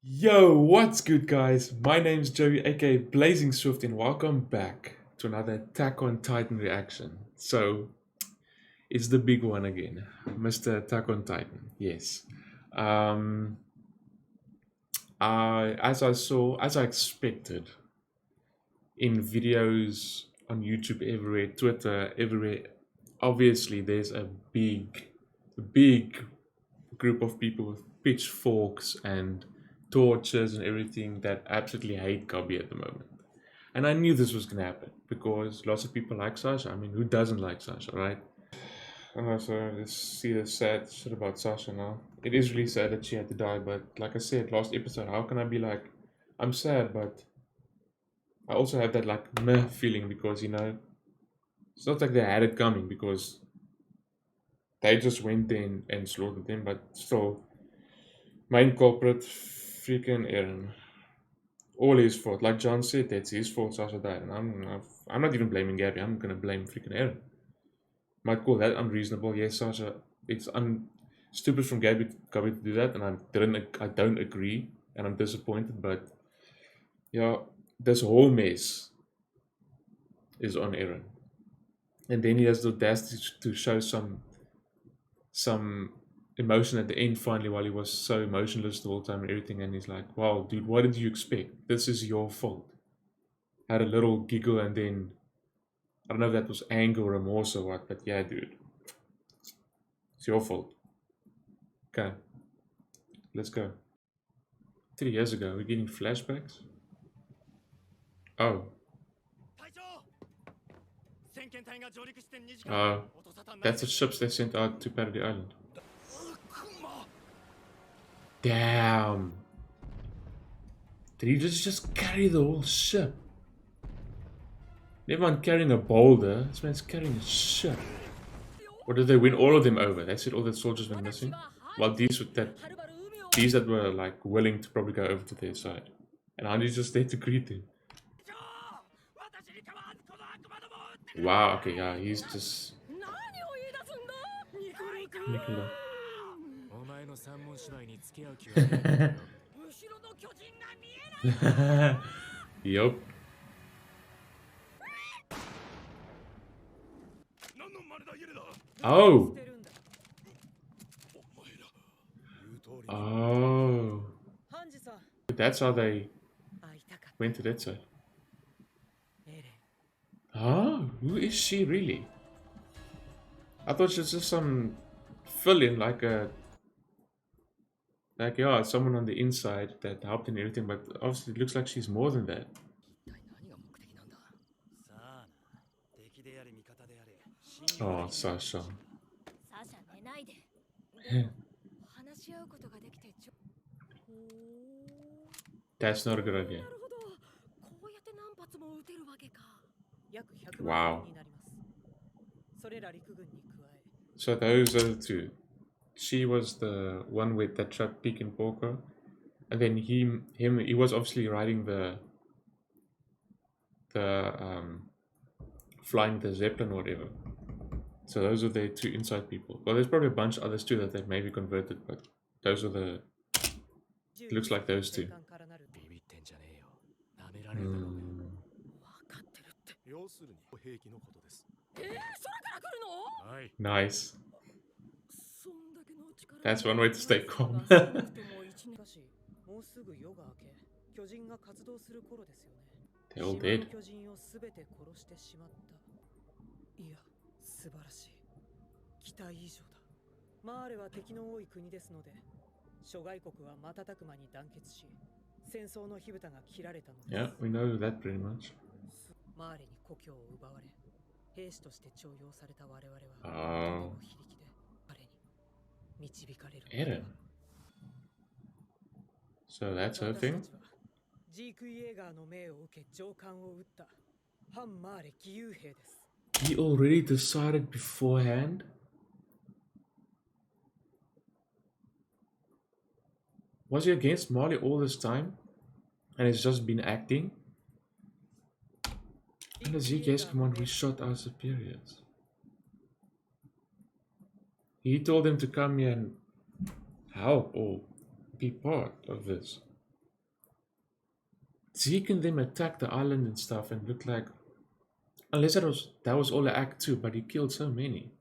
Yo, what's good, guys? My name's Joey, aka Blazing Swift, and welcome back to another Attack on Titan reaction. So, it's the big one again, Mr. Attack on Titan. Yes. Um, as I expected, in videos on YouTube everywhere, Twitter everywhere, obviously there's a big group of people with pitchforks and torches and everything that absolutely hate Gabi at the moment. And I knew this was gonna happen because lots of people like Sasha. I mean, who doesn't like Sasha, right? And also, let's see the sad shit about Sasha now. It is really sad that she had to die, but like I said last episode, how can I be like, I'm sad, but I also have that like meh feeling because it's not like they had it coming because they just went in and slaughtered them, but still, main culprit, freaking Eren. All his fault. Like John said, that's his fault Sasha died. And I'm not even blaming Gabby. I'm gonna blame freaking Eren. Might call that unreasonable. Yes, Sasha. It's stupid from Gabby to do that, and I don't agree, and I'm disappointed. But yeah, this whole mess is on Eren, and then he has the audacity to show some emotion at the end finally while he was so emotionless the whole time and everything, and he's like, wow, dude, what did you expect? This is your fault. Had a little giggle, and then I don't know if that was anger or remorse or what, but yeah, dude, it's your fault. Okay, let's go. 3 years ago, we're getting flashbacks. Oh, 隊長、先遣隊が上陸して2時間 uh, 音沙汰ない that's the です。 ships they sent out to Paradise Island. Damn, did he just carry the whole ship? Never mind carrying a boulder. This man's carrying a ship. Or did they win all of them over? They said all the soldiers were missing. Well, these that were like willing to probably go over to their side, and Andy's just there to greet them. 隊長、私に構わずこの悪魔どもを撃ってくれ。 Wow. Okay. Yeah. He's just 何を言い出すんだ、ニコロ君。 Nicola. お前の三文芝居に付き合う気はないんだよ。後ろの巨人が見えない。 Yup. 何の真似だ、イエレだ。 Oh. Oh. That's how they went to that side. Oh, who is she really? I thought she was just some fill-in, like yeah, someone on the inside that helped and everything. But obviously, it looks like she's more than that. 一体何が目的なんだ。さあな、敵であれ味方であれ、信用できない。 Oh, Sasha. サシャ寝ないで。話し合うことができてちょ。ほー。 That's not a good idea. なるほど。こうやって何発も撃てるわけか。約100万 Wow. になります。それら陸軍に加え。 So those are the two. She was the one with that truck peak in Polka, and then he was obviously riding the flying the zeppelin or whatever. So those are the two inside people. Well, there's probably a bunch of others too that they maybe converted, but those are the. Looks like those two. ビビってんじゃねえよ。舐められるだろうが。 要するに兵器のことです。それから来るの？はい。 Nice. そんだけの力。 That's one way to stay calm. しかしもうすぐ夜が明け、巨人が活動する頃ですよね。 They're all dead. 島の巨人をすべて殺してしまった。いや、素晴らしい。期待以上だ。マーレは敵の多い国ですので、諸外国は瞬く間に団結し、戦争の火蓋が切られたのです。 Yeah, we know that pretty much. マーレに故郷を奪われ、兵士として徴用された我々は、とても非力で、彼に導かれる。 Eren. So that's her thing. 私たちはジーク・イエーガーの命を受け上官を撃った反マーレ義勇兵です。 He already decided beforehand. Was he against Marley all this time? And he's just been acting? And the ZK's command, we shot our superiors. He told them to come here and help or be part of this. Zeke and them attacked the island and stuff and looked like, unless that was all an act 2, but he killed so many.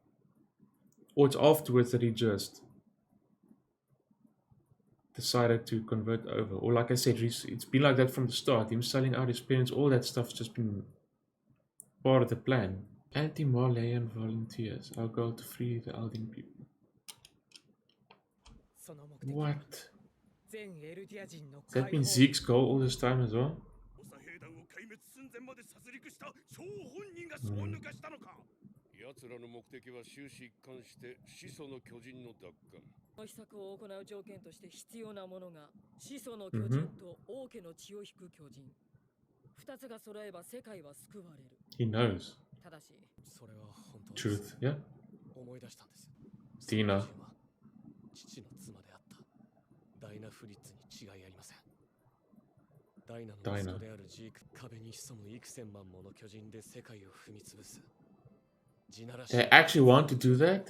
Or it's afterwards that he just decided to convert over. Or like I said, it's been like that from the start. Him selling out his parents, all that stuff's just been part of the plan. Anti-Malayan volunteers. Our goal to free the Aldin people. その目的は What? 全エルディア人の Does that 解 mean 放 Zeke's goal all this time as well? 補佐兵団を壊滅寸前まで殺戮した張本人がそう抜かしたのか。奴らの目的は終始一貫して始祖の巨人の奪還。この秘策を行う条件として必要なものが始祖の巨人と王家の血を引く巨人。二つが揃えば世界は救われる。 He knows. ただし、それは本当 Truth, yeah? 思い出したんです。 Dina. 父の妻であったダイナ・フリッツに違いありません。ダイナの息子であるジーク、壁に潜む幾千万もの巨人で世界を踏み潰す。地ならし They actually want to do that?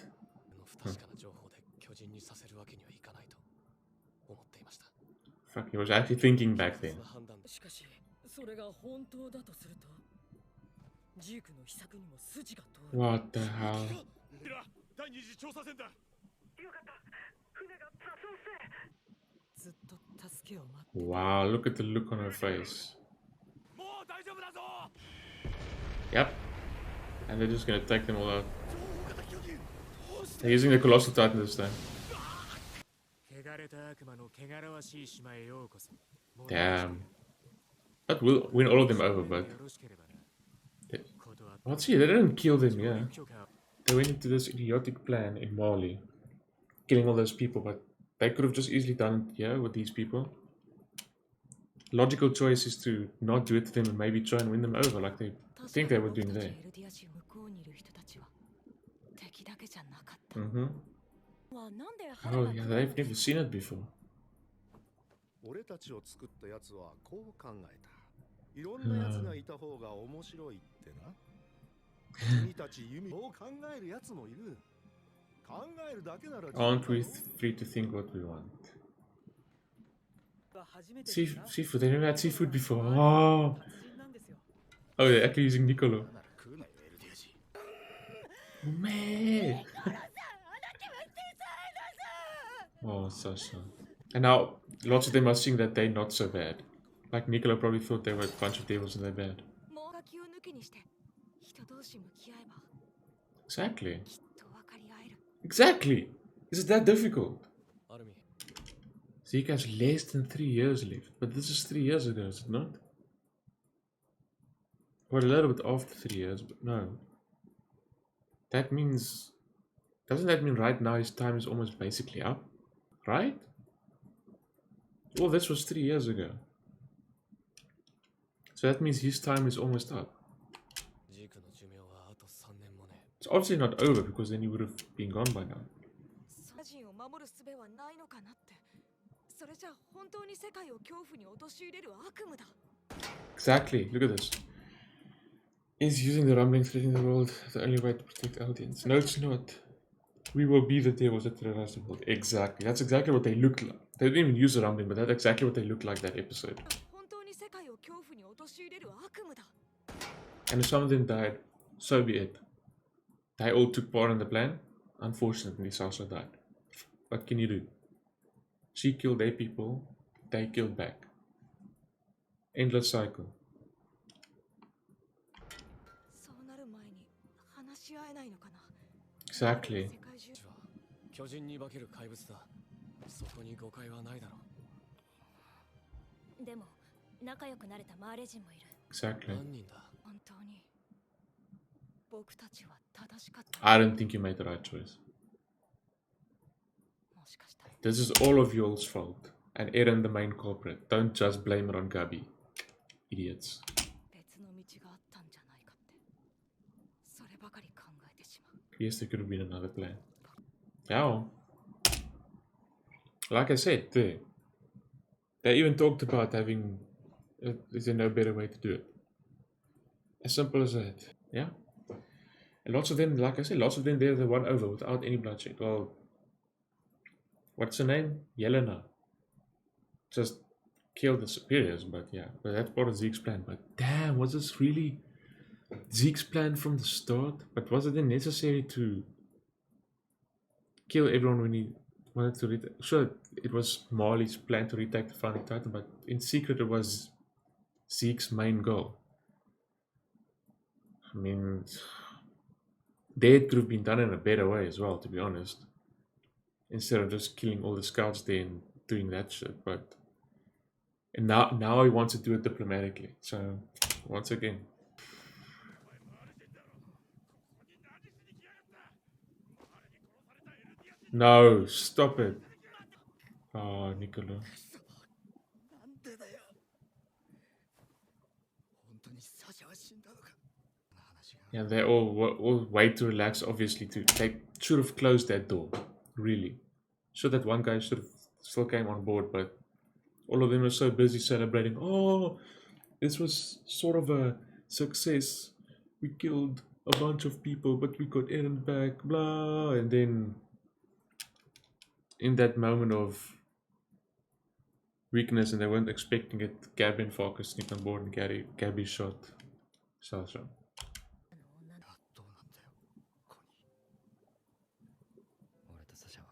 の不確かな情報で巨人にさせるわけにはいかないと思っていました。 Fuck, he was actually thinking back then. しかし、それが本当だとすると、ジークの秘策にも筋が通る。 What the hell? ミラ、第二次調査船だ。ずっと助けを待って。 Wow, look at the look on her face. もう大丈夫だぞ。 Yep. And they're just gonna take them all out. They're using the Colossal Titan this time. 汚れた悪魔の汚らわしい島へようこそ。 Damn. That will win all of them over, but... よろしければな。 What's he? They didn't kill them, yeah. 許可を They went into this idiotic plan in Mali. Killing all those people, but they could have just easily done it here with these people. Logical choice is to not do it to them and maybe try and win them over like they think they were doing there. Mm-hmm. Oh yeah, they've never seen it before. 俺たちを作ったやつはこう考えた。いろんなやつがいた方が面白いってな。君たち弓を考えるやつもいる。考えるだけなら。 Aren't we free to think what we want? Seafood, they never had seafood before. Oh, they're actually using Niccolo. Man. Oh, Sasha. And now, lots of them are seeing that they're not so bad. Like Niccolo probably thought they were a bunch of devils and they're bad. Exactly. Exactly! Is it that difficult? Zeke has less than 3 years left. But this is 3 years ago, is it not? Well, a little bit after 3 years, but no. That means... Doesn't that mean right now his time is almost basically up? Right? Well, this was 3 years ago. So that means his time is almost up. It's obviously not over because then he would have been gone by now. Exactly, look at this. Is using the rumbling threatening the world the only way to protect audience? No, it's not. We will be the devils that terrorize the world. Exactly, that's exactly what they look like. They didn't even use the rumbling, but that's exactly what they look like that episode. And if some of them died, so be it. They all took part in the plan. Unfortunately, Sasha died. What can you do? She killed their people, they killed back. Endless cycle. Exactly. 巨人に化ける怪物だ。そこに誤解はないだろう。でも仲良くなれたマーレ人もいる。Exactly. 何人だ。本当に僕たちは正しかった。 I don't think you made the right choice. もしかしたら This is all of y'all's fault. And Eren the main culprit. Don't just blame it on Gabi. Idiots. 別の道があったんじゃないかって。そればかり考えてしまう。 Yes, there could have been another plan. Yeah. Like I said, they even talked about having... is there no better way to do it? As simple as that. Yeah. And lots of them, like I said, lots of them, they're the one over without any bloodshed. Well, what's her name? Yelena. Just kill the superiors, but yeah, but that's part of Zeke's plan. But damn, was this really Zeke's plan from the start? But was it then necessary to kill everyone when he wanted to retake? Sure, it was Marley's plan to retake the founding titan, but in secret it was Zeke's main goal. I mean, it could have been done in a better way as well, to be honest. Instead of just killing all the scouts there and doing that shit. But and now he wants to do it diplomatically. So once again. No, stop it. Oh, Niccolo. なんでだよ。本当にサシャは死んだのか。話が Yeah, they all way too relaxed, obviously. They should have closed that door, really. Sure, that one guy should have still came on board, but all of them were so busy celebrating. Oh, this was sort of a success. We killed a bunch of people, but we got Eren back, blah. And then, in that moment of weakness, and they weren't expecting it, Gabby and Falcon sneaked on board, and Gabby shot Sasha. どうなんだよ。コニー。俺とサシャは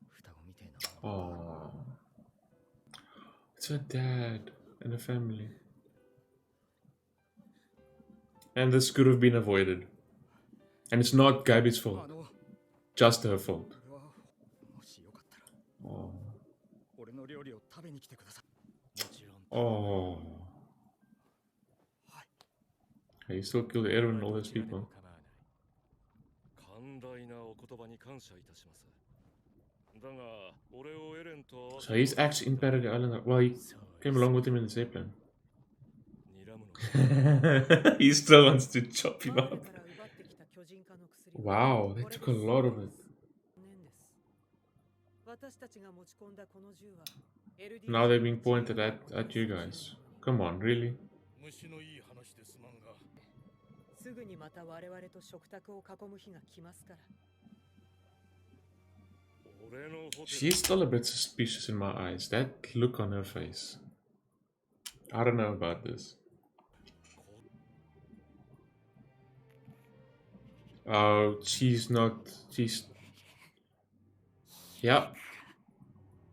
双子みてえなもの。 Oh, it's a dad and a family. And this could have been avoided. And it's not Gabby's fault, あの、 just her fault. 俺はもしよかったら Oh. 俺の料理を食べに来てください。もちろん。 Oh. Hey, you still killed Eren and all those people. 寛大なお言葉に感謝いたします。だが、俺をエレンと合わせ So he's actually in Paradise Island. Well, he came along with him in the Zeppelin. 睨むの He still wants to chop him マー up. レから奪ってきた巨人化の薬は Wow, they took a lot of it. 年です。私たちが持ち込んだこの銃は LD Now they're being pointed at you guys. Come on, really? 虫のいい話ですまんが。すぐにまた我々と食卓を囲む日が来ますから。俺のホテル She's still a bit suspicious in my eyes. That look on her face. I don't know about this. Oh, she's not. She's. Yep.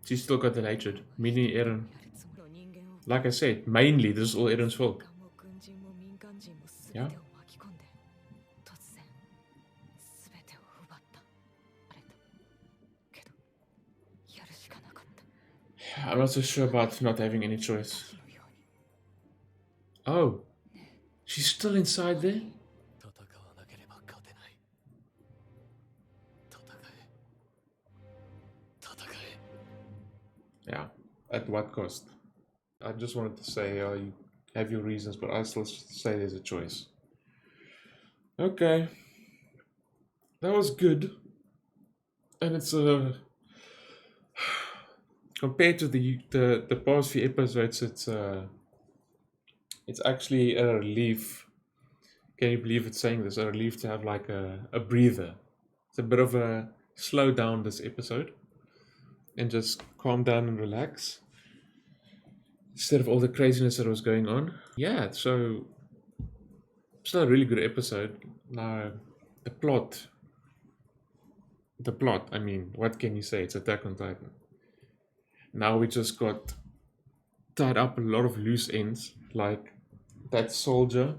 She's still got that hatred. Meaning Eren. やるつもりの人間を Like I said, mainly this is all Eren's fault. 官も軍人も民間人も全てを巻き込んで突然全てを奪ったあれだけどやるしかなかった I'm not so sure about not having any choice. 私のように Oh, she's still inside there? 戦わなければ勝てない戦え戦え Yeah. At what cost? I just wanted to say, you have your reasons, but I still say there's a choice. Okay. That was good. And it's compared to the past few episodes, it's actually a relief. Can you believe it's saying this? A relief to have like a breather. It's a bit of a slow down this episode and just calm down and relax instead of all the craziness that was going on. Yeah, so it's not a really good episode. Now, the plot, I mean, what can you say? It's Attack on Titan. Now we just got tied up a lot of loose ends, like that soldier,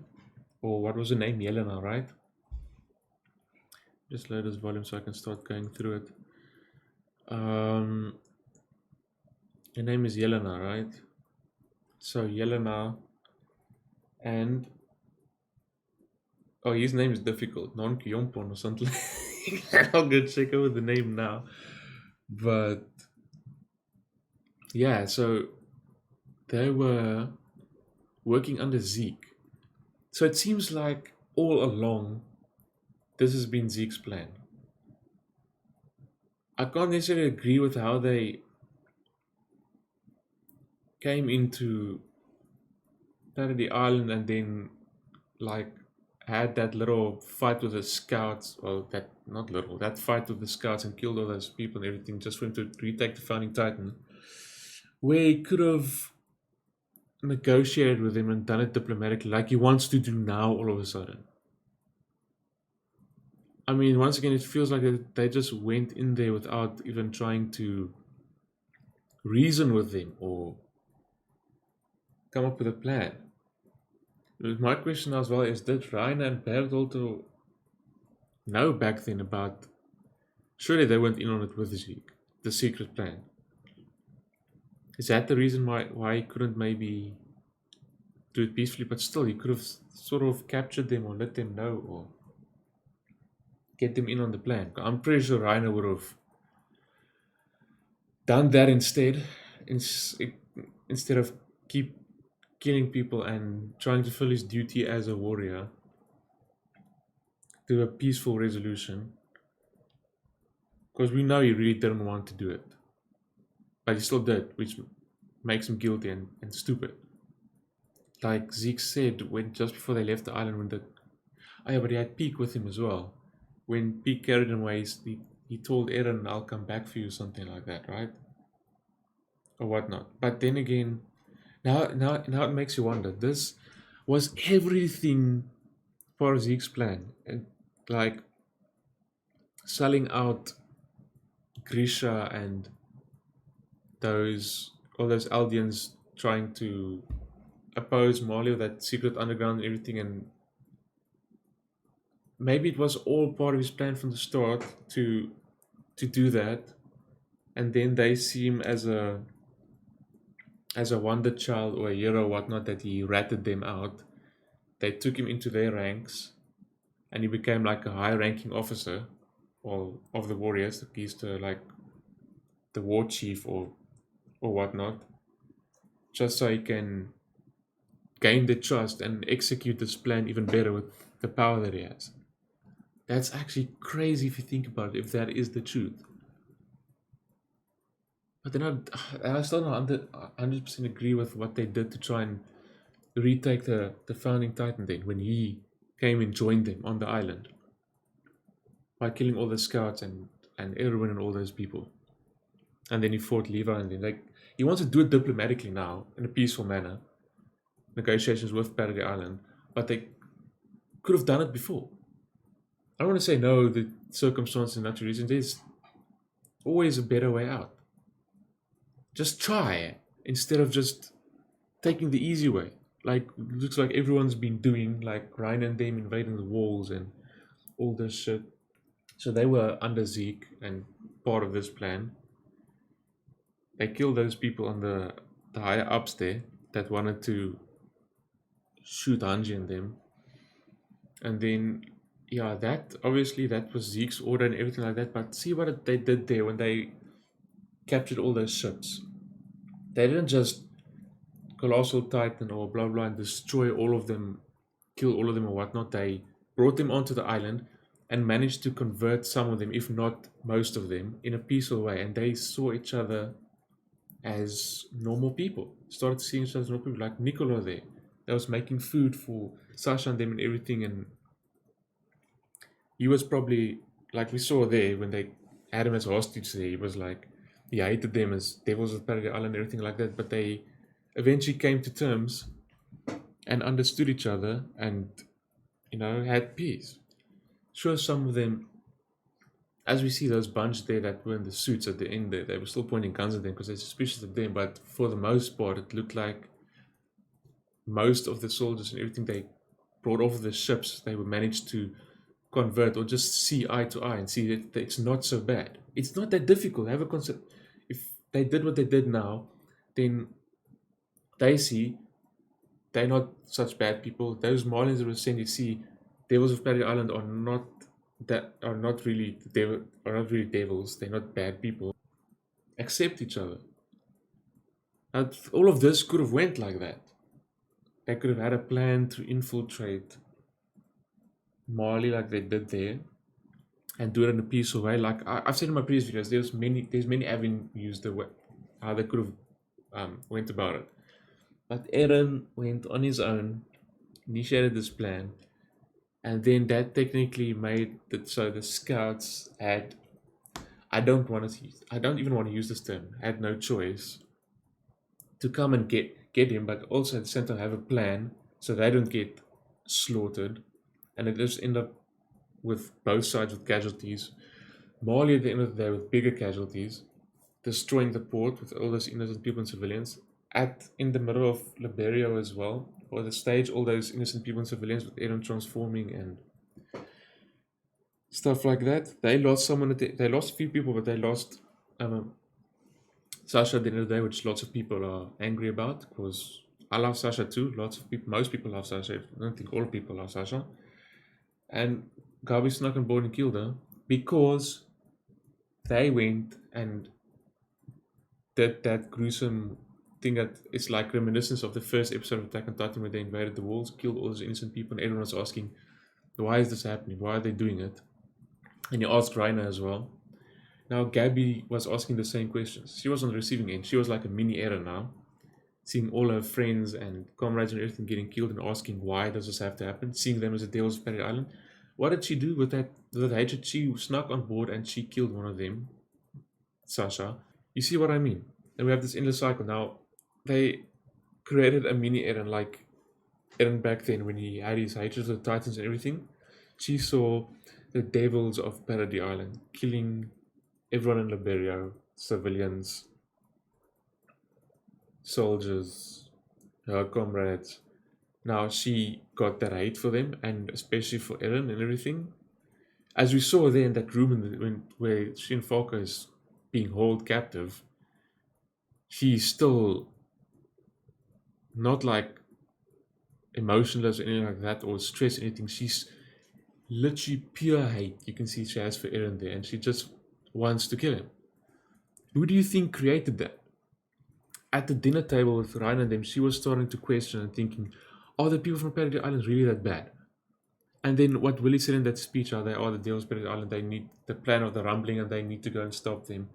or what was her name? Yelena, right? Just lower this volume so I can start going through it. Her name is Yelena, right? So Yelena and oh, his name is difficult, Non Kyompon or something. I'll go check over the name now. But yeah, so they were working under Zeke. So it seems like all along this has been Zeke's plan. I can't necessarily agree with how they came into Paradise Island and then like had that little fight with the scouts, or that fight with the scouts and killed all those people and everything just for him to retake the founding titan. Where he could have negotiated with him and done it diplomatically, like he wants to do now all of a sudden. I mean, once again, it feels like they just went in there without even trying to reason with them or come up with a plan. My question as well is, did Reiner and Bertoldo know back then about... Surely they went in on it with Zeke, the secret plan. Is that the reason why he couldn't maybe do it peacefully? But still, he could have sort of captured them or let them know or get them in on the plan. I'm pretty sure Reiner would have done that instead of keep killing people and trying to fill his duty as a warrior to a peaceful resolution. Because we know he really didn't want to do it. But he still did, which makes him guilty and stupid. Like Zeke said just before they left the island, but he had Peak with him as well. When Peak carried him away, he told Eren, I'll come back for you, something like that, right? Or whatnot. But then again, now it makes you wonder, this was everything for Zeke's plan. And like selling out Grisha and all those Eldians trying to oppose Marley with that secret underground and everything, and maybe it was all part of his plan from the start to do that, and then they see him as a wonder child or a hero or whatnot, that he ratted them out. They took him into their ranks and he became like a high ranking officer of the warriors. He's like the war chief or whatnot, just so he can gain the trust and execute this plan even better with the power that he has. That's actually crazy if you think about it, if that is the truth. But then I still don't 100% agree with what they did to try and retake the founding Titan then, when he came and joined them on the island by killing all the scouts and Erwin and all those people. And then he fought Levi, and then he wants to do it diplomatically now in a peaceful manner, negotiations with Paradise Island, but they could have done it before. I don't want to say no, the circumstances and natural reasons. There's always a better way out. Just try instead of just taking the easy way. Like looks like everyone's been doing, like Ryan and them invading the walls and all this shit. So they were under Zeke and part of this plan. They killed those people on the higher ups there that wanted to shoot Hanji and them. And then, yeah, that was Zeke's order and everything like that. But see what they did there when they captured all those ships. They didn't just Colossal Titan or blah blah and destroy all of them, kill all of them or whatnot. They brought them onto the island and managed to convert some of them, if not most of them, in a peaceful way. And they saw each other as normal people. Started seeing each other as normal people, like Niccolo there. That was making food for Sasha and them and everything. And he was probably, like we saw there, when they had him as hostage there, he was like, he hated them as devils of Paradise Island and everything like that. But they eventually came to terms and understood each other and, had peace. Sure, some of them, as we see those bunch there that were in the suits at the end there, they were still pointing guns at them because they're suspicious of them. But for the most part, it looked like most of the soldiers and everything they brought off the ships, they were managed to convert or just see eye to eye and see that it's not so bad. It's not that difficult. Have a concept. If they did what they did now, then they see they're not such bad people. Those Marlins that were sent, you see, Devils of Paradise Island are not really devils. They're not bad people. Accept each other. And all of this could have went like that. They could have had a plan to infiltrate Marley like they did there, and do it in a peaceful way. Like I've said in my previous videos, there's many avenues how they could have went about it. But Eren went on his own, initiated this plan, and then that technically made it so the scouts had, I don't even want to use this term, had no choice to come and get get him, but also at the same time have a plan so they don't get slaughtered, and it just end up with both sides with casualties. Mali at the end of the day with bigger casualties, destroying the port with all those innocent people and civilians. In the middle of Liberia as well, or the stage, all those innocent people and civilians with Eren transforming and stuff like that. They lost someone. They lost a few people, but they lost Sasha at the end of the day, which lots of people are angry about, because I love Sasha too. Most people love Sasha. I don't think all people love Sasha. And Gabi snuck on board and killed her because they went and did that gruesome thing that it's like reminiscence of the first episode of Attack on Titan where they invaded the walls, killed all those innocent people, and everyone was asking, why is this happening? Why are they doing it? And you asked Reiner as well. Now Gabi was asking the same questions. She was on the receiving end. She was like a mini Eren now, seeing all her friends and comrades and everything getting killed and asking why does this have to happen, seeing them as the Devils of Paradise Island. What did she do with that hatred? She snuck on board and she killed one of them, Sasha. You see what I mean? And we have this endless cycle. Now, they created a mini Eren, like Eren back then when he had his hatred for the Titans and everything. She saw the Devils of Paradise Island killing everyone in Liberia, civilians, soldiers, her comrades. Now she got that hate for them, and especially for Eren and everything. As we saw there in that room where Shin Falco is being held captive, she's still not like emotionless or anything like that, or stressed or anything. She's literally pure hate you can see she has for Eren there, and she just wants to kill him. Who do you think created that? At the dinner table with Ryan and them, she was starting to question and thinking, are the people from Paradise Island really that bad? And then what Willie said in that speech, they are the Devils of Paradise Island, they need the plan of the rumbling and they need to go and stop them.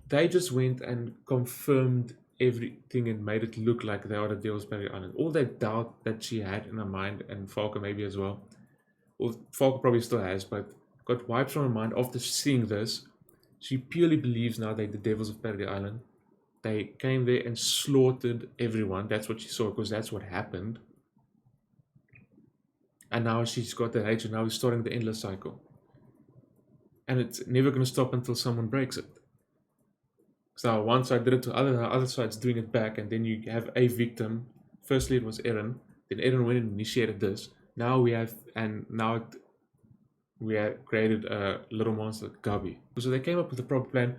They just went and confirmed everything and made it look like they are the Devils of Paradise Island. All that doubt that she had in her mind, and Falco maybe as well, or Falco probably still has, but got wiped from her mind after seeing this. She purely believes now they're the Devils of Paradise Island. They came there and slaughtered everyone. That's what she saw, because that's what happened. And now she's got that hatred. Now we're starting the endless cycle. And it's never going to stop until someone breaks it. So one side did it to the other side's doing it back, and then you have a victim. Firstly, it was Eren. Then Eren went and initiated this. Now we have created a little monster, Gabi. So they came up with a proper plan.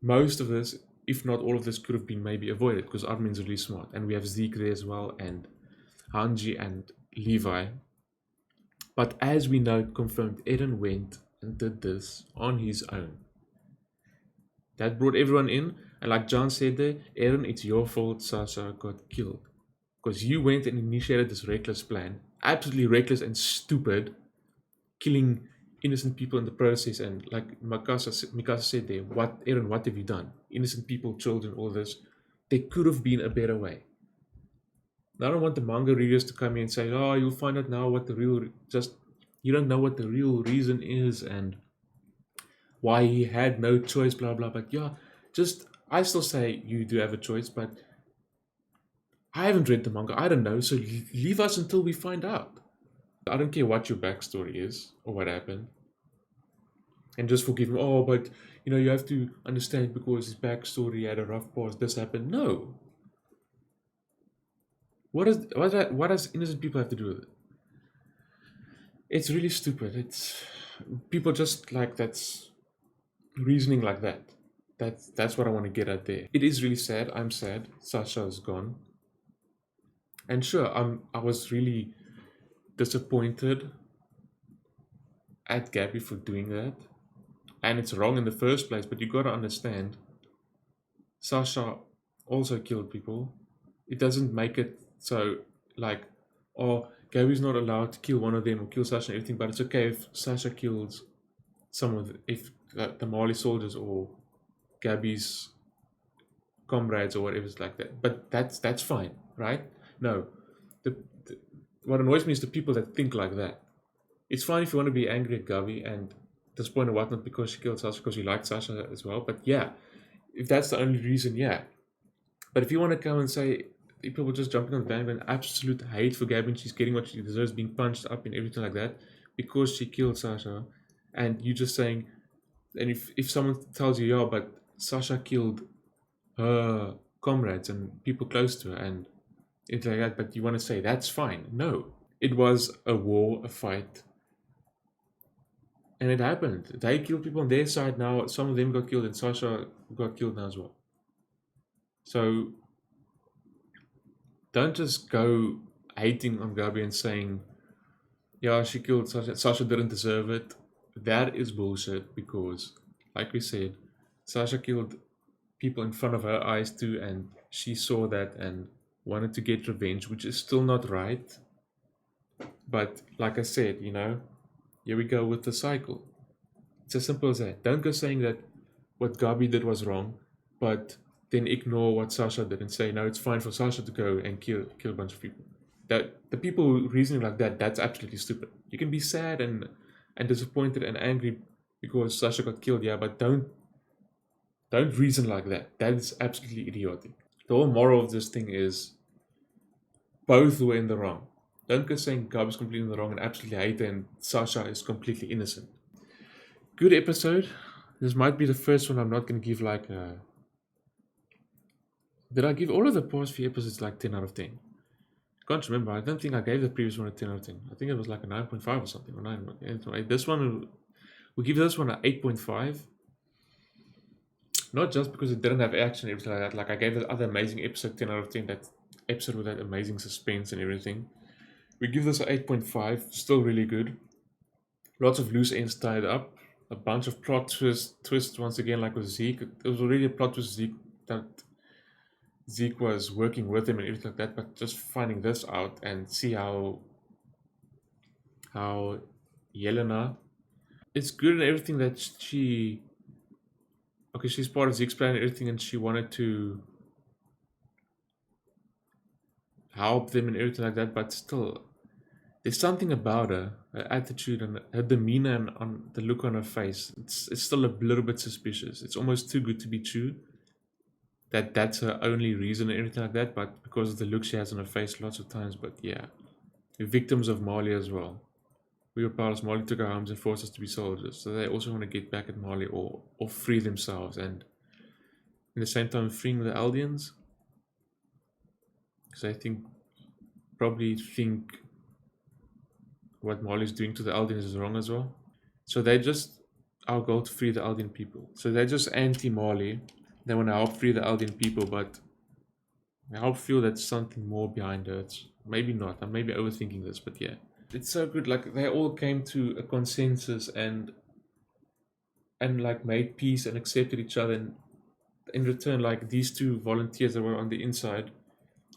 Most of this, if not all of this, could have been maybe avoided, because Armin's really smart. And we have Zeke there as well, and Hanji and Levi. But as we know, confirmed, Eren went and did this on his own. That brought everyone in, and like John said there, Eren, it's your fault Sasha got killed. Because you went and initiated this reckless plan, absolutely reckless and stupid, killing innocent people in the process. And like Mikasa said there, Eren, what have you done? Innocent people, children, all this. There could have been a better way. Now, I don't want the manga readers to come in and say, oh, you'll find out now what you don't know what the real reason is and why he had no choice, blah, blah. But yeah, I still say you do have a choice, but I haven't read the manga. I don't know. So leave us until we find out. I don't care what your backstory is or what happened. And just forgive him. Oh, but you have to understand because his backstory had a rough past. This happened. No. What does innocent people have to do with it? It's really stupid. It's people just like that's reasoning like that. That's what I want to get at there. It is really sad. I'm sad. Sasha is gone. And sure, I was really disappointed at Gabi for doing that. And it's wrong in the first place, but you gotta understand, Sasha also killed people. It doesn't make it so like, oh, Gabi's not allowed to kill one of them or kill Sasha and everything, but it's okay if Sasha kills if the Mali soldiers or Gabi's comrades or whatever, it's like that. But that's fine, right? No. What annoys me is the people that think like that. It's fine if you want to be angry at Gabi and disappointed or whatnot because she killed Sasha because you like Sasha as well. But yeah, if that's the only reason, yeah. But if you want to come and say people were just jumping on the bandwagon, absolute hate for Gabby, and she's getting what she deserves, being punched up and everything like that, because she killed Sasha, and you just saying, and if someone tells you, yeah, but Sasha killed her comrades and people close to her and it's like that, but you want to say that's fine. No, it was a war, a fight, and it happened. They killed people on their side now. Some of them got killed, and Sasha got killed now as well. So don't just go hating on Gabi and saying, yeah, she killed Sasha. Sasha didn't deserve it. That is bullshit because, like we said, Sasha killed people in front of her eyes too, and she saw that and wanted to get revenge, which is still not right. But like I said, you know, here we go with the cycle. It's as simple as that. Don't go saying that what Gabi did was wrong, but then ignore what Sasha did and say, no, it's fine for Sasha to go and kill a bunch of people. That the people who reasoning like that, that's absolutely stupid. You can be sad and disappointed and angry because Sasha got killed, yeah, but don't reason like that. That is absolutely idiotic. The whole moral of this thing is both were in the wrong. Don't go saying Gabi's completely in the wrong and absolutely hate her and Sasha is completely innocent. Good episode. This might be the first one I'm not going to give like a... Did I give all of the past few episodes like 10 out of 10? I can't remember. I don't think I gave the previous one a 10 out of 10. I think it was like a 9.5 or something. Or 9. This one, we'll give this one an 8.5. Not just because it didn't have action and everything like that. Like I gave the other amazing episode 10 out of 10. That episode with that amazing suspense and everything. We give this an 8.5. Still really good. Lots of loose ends tied up. A bunch of plot twists once again, like with Zeke. It was already a plot with Zeke that Zeke was working with him and everything like that. But just finding this out and see how Yelena, it's good in everything that she's part of Zeke's plan and everything, and she wanted to help them and everything like that, but still, there's something about her attitude and her demeanor and on the look on her face. It's still a little bit suspicious. It's almost too good to be true. That's her only reason and everything like that, but because of the look she has on her face lots of times. But yeah, we're victims of Marley as well. We were powerless. Marley took our arms and forced us to be soldiers. So they also want to get back at Marley or free themselves. And in the same time, freeing the Eldians. Because I probably think what Marley's doing to the Eldians is wrong as well. So they just, our goal to free the Eldian people. So they're just anti-Marley. They want to help free the Eldian people, but I help feel that something more behind it. Maybe not. I'm maybe overthinking this, but yeah. It's so good. Like they all came to a consensus and like made peace and accepted each other. And in return, like these two volunteers that were on the inside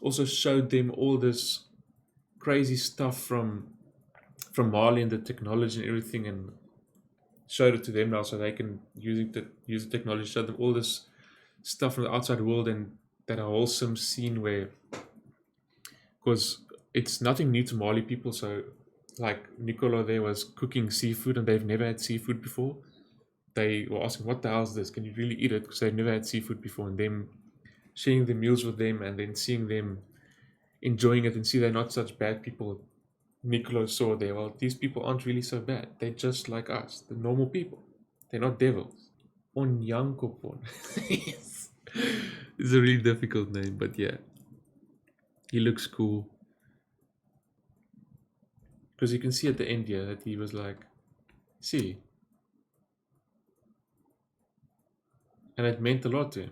also showed them all this crazy stuff from Marley and the technology and everything, and showed it to them now so they can use the technology, show them all this stuff from the outside world, and that wholesome scene where, because it's nothing new to Marley people, so like Niccolo there was cooking seafood and they've never had seafood before. They were asking, what the hell is this? Can you really eat it? Because they've never had seafood before, and them sharing the meals with them and then seeing them enjoying it and see they're not such bad people. Niccolo saw there, well, these people aren't really so bad. They're just like us, the normal people. They're not devils. Onyankopon. Yes. It's a really difficult name, but yeah. He looks cool. Because you can see at the end here that he was like, see. And it meant a lot to him.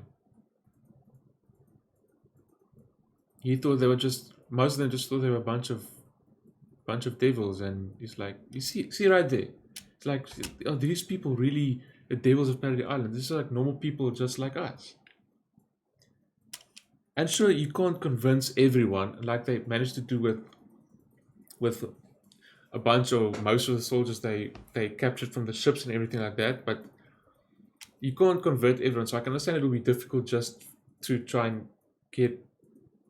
He thought they were most of them just thought they were a bunch of devils, and he's like, you see right there. It's like, are these people really the devils of Paradise Island? These are like normal people just like us. And sure, you can't convince everyone like they managed to do with a bunch of most of the soldiers they captured from the ships and everything like that, but you can't convert everyone. So I can understand it will be difficult just to try and get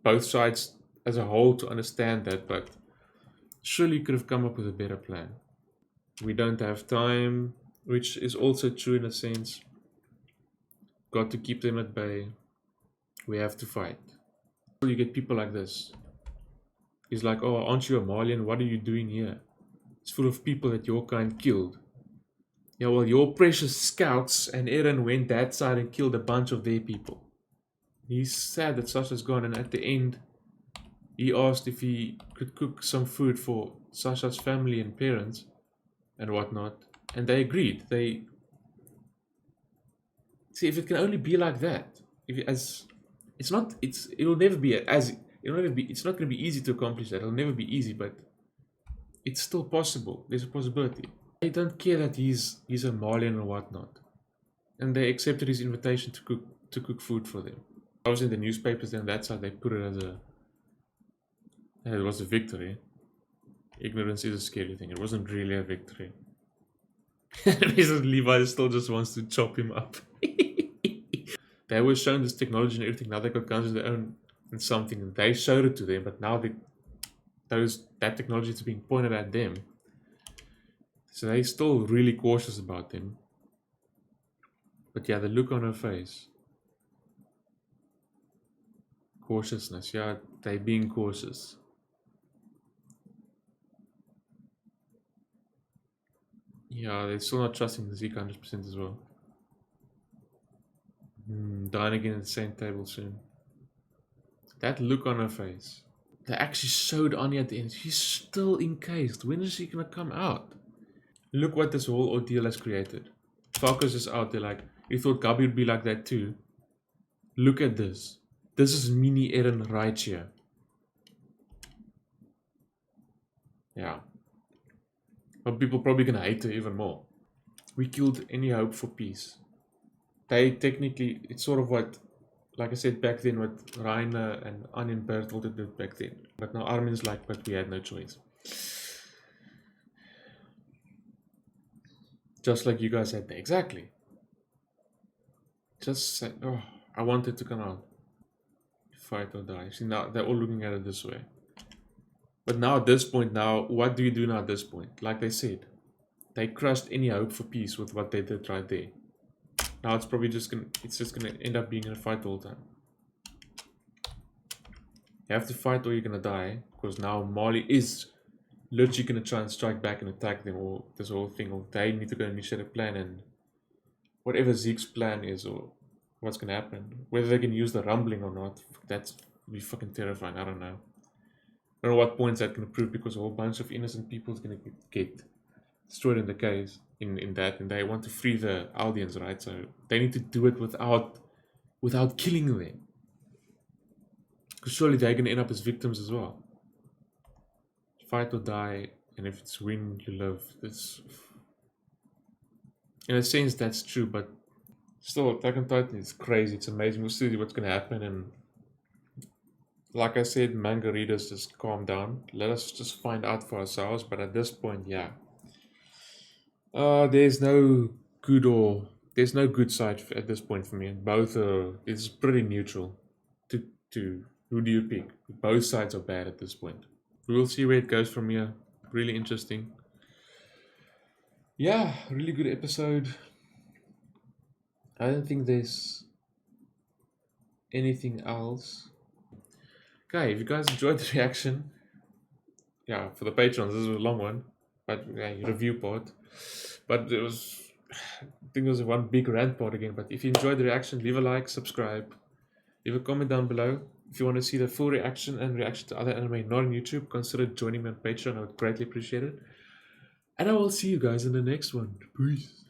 both sides as a whole to understand that, but surely you could have come up with a better plan. We don't have time, which is also true in a sense. Got to keep them at bay. We have to fight. You get people like this. He's like, oh, aren't you a Malian? What are you doing here? It's full of people that your kind killed. Yeah, well, your precious scouts and Eren went that side and killed a bunch of their people. He's sad that Sasha's gone, and at the end, he asked if he could cook some food for Sasha's family and parents and whatnot, and they agreed. They see if it can only be like that. It's not going to be easy to accomplish that. It'll never be easy, but it's still possible. There's a possibility. They don't care that he's a Malian or whatnot, and they accepted his invitation to cook food for them. I was in the newspapers, and that's how they put it as it was a victory. Ignorance is a scary thing. It wasn't really a victory. Levi still just wants to chop him up. They were shown this technology and everything. Now they got guns of their own and something, and they showed it to them. But now that technology is being pointed at them. So they're still really cautious about them. But yeah, the look on her face. Cautiousness. Yeah, they're being cautious. Yeah, they're still not trusting the Zeke 100% as well. Dying again at the same table soon. That look on her face. They actually showed Anya at the end. She's still encased. When is she gonna come out? Look what this whole ordeal has created. Focus is out there like, you thought Gabi would be like that too. Look at this. This is mini Eren right here. Yeah. But people probably gonna hate her even more. We killed any hope for peace. They technically, it's sort of what, like I said back then, what Reiner and Anya and Bertolt did back then. But now Armin's like, but we had no choice. Just like you guys had there. Exactly. Just say, oh, I want it to come out. Fight or die. See, now they're all looking at it this way. But now at this point, what do you do now at this point? Like they said, they crushed any hope for peace with what they did right there. Now it's probably just gonna end up being a fight the whole time. You have to fight or you're gonna die, because now Marley is literally gonna try and strike back and attack them, or this whole thing, or they need to go initiate a plan, and whatever Zeke's plan is, or what's gonna happen, whether they can use the rumbling or not, that's be fucking terrifying. I don't know. I don't know what points that can prove, because a whole bunch of innocent people is gonna get destroyed in the case in that, and they want to free the audience, right? So they need to do it without killing them, because surely they're gonna end up as victims as well. Fight or die, and if it's win, you live. That's, in a sense, that's true, but still, Attack on Titan is crazy. It's amazing. We'll see what's gonna happen, and like I said, manga readers, just calm down. Let us just find out for ourselves. But at this point, yeah, there's no good side at this point for me. Both it's pretty neutral. To who do you pick? Both sides are bad at this point. We will see where it goes from here. Really interesting. Yeah, really good episode. I don't think there's anything else. Okay, if you guys enjoyed the reaction, yeah, for the patrons, this was a long one, but yeah, review part. But I think it was one big rant part again. But if you enjoyed the reaction, leave a like, subscribe, leave a comment down below. If you want to see the full reaction and reaction to other anime not on YouTube, consider joining me on Patreon. I would greatly appreciate it. And I will see you guys in the next one. Peace.